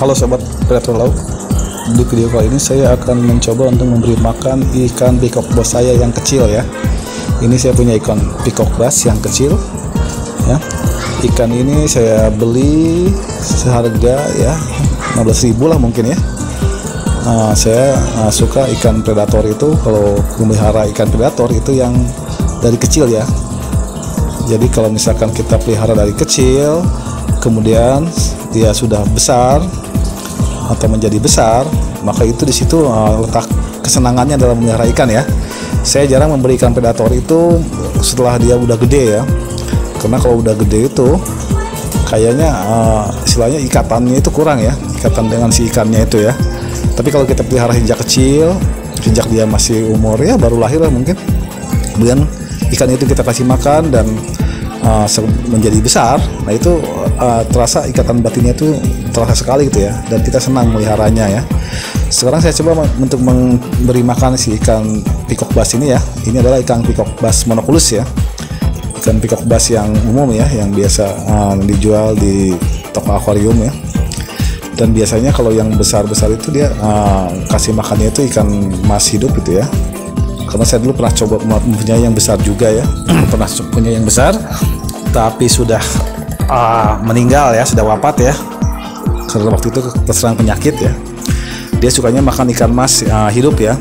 Halo sobat predator laut, di video kali ini saya akan mencoba untuk memberi makan ikan peacock bass saya yang kecil ya. Ini saya punya ikan peacock bass yang kecil ya. Ikan ini saya beli seharga ya 15.000 lah mungkin ya. Saya suka ikan predator itu, kalau memelihara ikan predator itu yang dari kecil ya. Jadi kalau misalkan kita pelihara dari kecil, kemudian dia sudah besar atau menjadi besar, maka itu di situ letak kesenangannya dalam memelihara ikan ya. Saya jarang memberi ikan predator itu setelah dia udah gede ya, karena kalau udah gede itu kayaknya istilahnya ikatannya itu kurang ya, ikatan dengan si ikannya itu ya. Tapi kalau kita pelihara sejak kecil, sejak dia masih umur ya baru lahir lah mungkin, kemudian ikan itu kita kasih makan dan menjadi besar, nah itu terasa ikatan batinnya itu terasa sekali gitu ya, dan kita senang meliharanya ya. Sekarang saya coba untuk memberi makan si ikan peacock bass ini ya. Ini adalah ikan peacock bass monoculus ya, ikan peacock bass yang umum ya, yang biasa dijual di toko akuarium ya. Dan biasanya kalau yang besar-besar itu dia kasih makannya itu ikan mas hidup gitu ya. Karena saya dulu pernah coba mempunyai yang besar juga ya, pernah punya yang besar tapi sudah meninggal ya, sudah wafat ya, karena waktu itu terserang penyakit ya. Dia sukanya makan ikan mas hidup ya.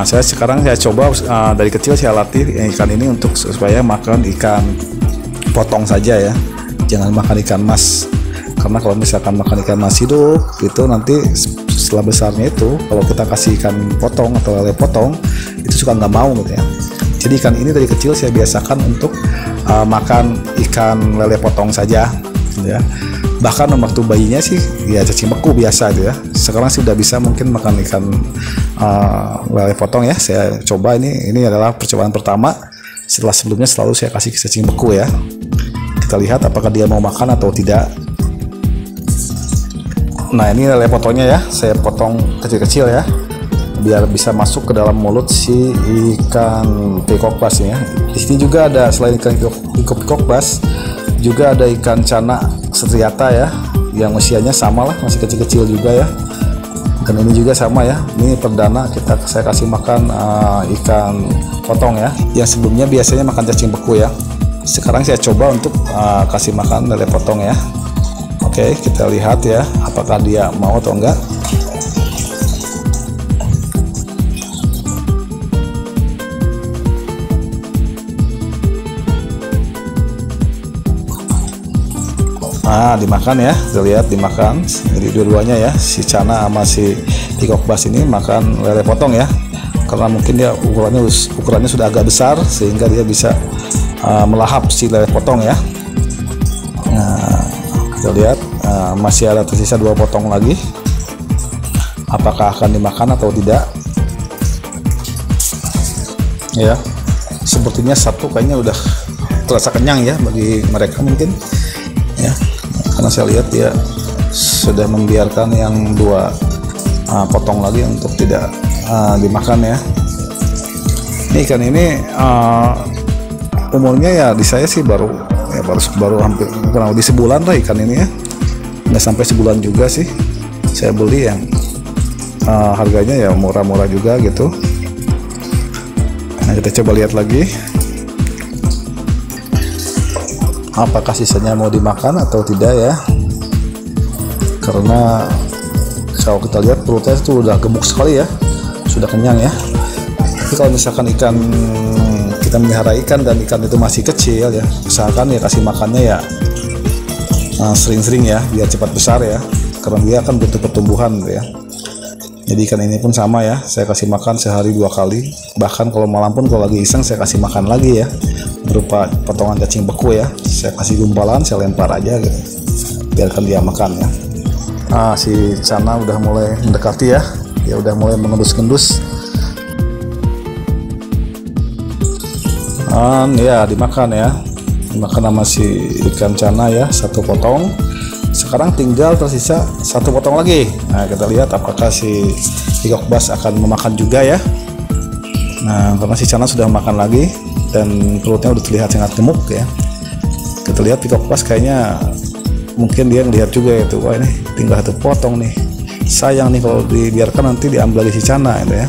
Saya coba dari kecil saya latih ikan ini untuk supaya makan ikan potong saja ya, jangan makan ikan mas. Karena kalau misalkan makan ikan mas hidup itu nanti setelah besarnya itu kalau kita kasih ikan potong atau lele potong itu suka nggak mau gitu ya. Jadi ikan ini dari kecil saya biasakan untuk makan ikan lele potong saja gitu ya. Bahkan waktu bayinya sih ya cacing beku biasa gitu ya. Sekarang sih udah bisa mungkin makan ikan lele potong ya. Saya coba ini adalah percobaan pertama. Setelah sebelumnya selalu saya kasih cacing beku ya. Kita lihat apakah dia mau makan atau tidak. Nah ini lele potongnya ya, saya potong kecil-kecil ya, biar bisa masuk ke dalam mulut si ikan peacock bass ya. Di sini juga ada, selain ikan peacock bass, juga ada ikan cana striata ya, yang usianya sama lah, masih kecil-kecil juga ya. Dan ini juga sama ya, ini perdana saya kasih makan ikan potong ya, yang sebelumnya biasanya makan cacing beku ya. Sekarang saya coba untuk kasih makan lele potong ya. Oke, kita lihat ya apakah dia mau atau enggak. Dimakan ya, kita lihat dimakan. Jadi dua-duanya ya, si cana sama si peacock bass ini makan lele potong ya, karena mungkin dia ukurannya sudah agak besar sehingga dia bisa melahap si lele potong ya. Nah, kita lihat masih ada tersisa 2 potong lagi, apakah akan dimakan atau tidak ya. Sepertinya satu kayaknya udah terasa kenyang ya bagi mereka mungkin ya, karena saya lihat dia sudah membiarkan yang 2 potong lagi untuk tidak dimakan ya. Ini ikan ini umurnya ya di saya sih baru hampir kurang lebih sebulan lah ikan ini ya, nggak sampai sebulan juga sih. Saya beli yang harganya ya murah-murah juga gitu. Nah kita coba lihat lagi apakah sisanya mau dimakan atau tidak ya, karena kalau kita lihat perutnya itu udah gemuk sekali ya, sudah kenyang ya. Tapi kalau misalkan kita melihara ikan dan ikan itu masih kecil ya, usahakan ya kasih makannya ya sering-sering ya, biar cepat besar ya, karena dia akan butuh pertumbuhan gitu ya. Jadi ikan ini pun sama ya, saya kasih makan sehari 2 kali, bahkan kalau malam pun kalau lagi iseng saya kasih makan lagi ya, berupa potongan cacing beku ya. Saya kasih gumpalan, saya lempar aja gitu, biarkan dia makan ya. Si cana udah mulai mendekati ya, dia udah mulai mengendus-endus. Ya dimakan ya, dimakan sama si ikan cana ya, 1 potong. Sekarang tinggal tersisa 1 potong lagi. Nah kita lihat apakah si peacock bass akan memakan juga ya. Nah karena si cana sudah makan lagi dan perutnya udah terlihat sangat gemuk ya. Kita lihat peacock bass kayaknya mungkin dia ngelihat juga itu, wah ini tinggal 1 potong nih. Sayang nih kalau dibiarkan nanti diambil lagi si Cana gitu ya.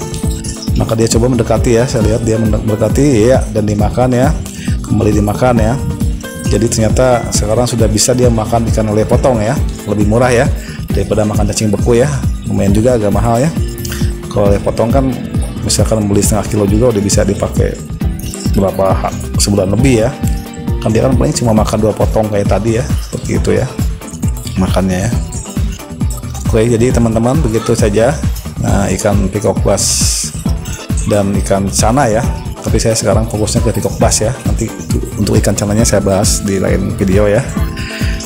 Maka dia coba mendekati ya, saya lihat dia mendekati ya, dan dimakan ya, kembali dimakan ya. Jadi ternyata sekarang sudah bisa dia makan ikan lele potong ya, lebih murah ya daripada makan cacing beku ya. Lumayan juga, agak mahal ya. Kalau lele potong kan misalkan beli setengah kilo juga udah bisa dipakai berapa sebulan lebih ya. Kan dia kan paling cuma makan 2 potong kayak tadi ya, seperti itu ya makannya ya. Oke, jadi teman-teman begitu saja ikan peacock bass dan ikan Cana ya. Tapi saya sekarang fokusnya ke peacock bass ya. Nanti untuk ikan cananya saya bahas di lain video ya.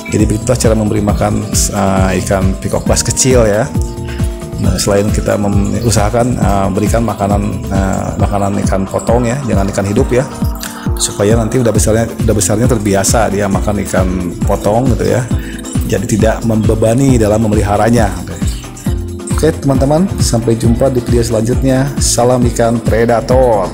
Jadi begitulah cara memberi makan ikan peacock bass kecil ya. Nah, selain kita usahakan berikan makanan ikan potong ya, jangan ikan hidup ya, supaya nanti udah besarnya terbiasa dia makan ikan potong gitu ya. Jadi tidak membebani dalam memeliharanya. Oke teman-teman, sampai jumpa di video selanjutnya. Salam ikan predator.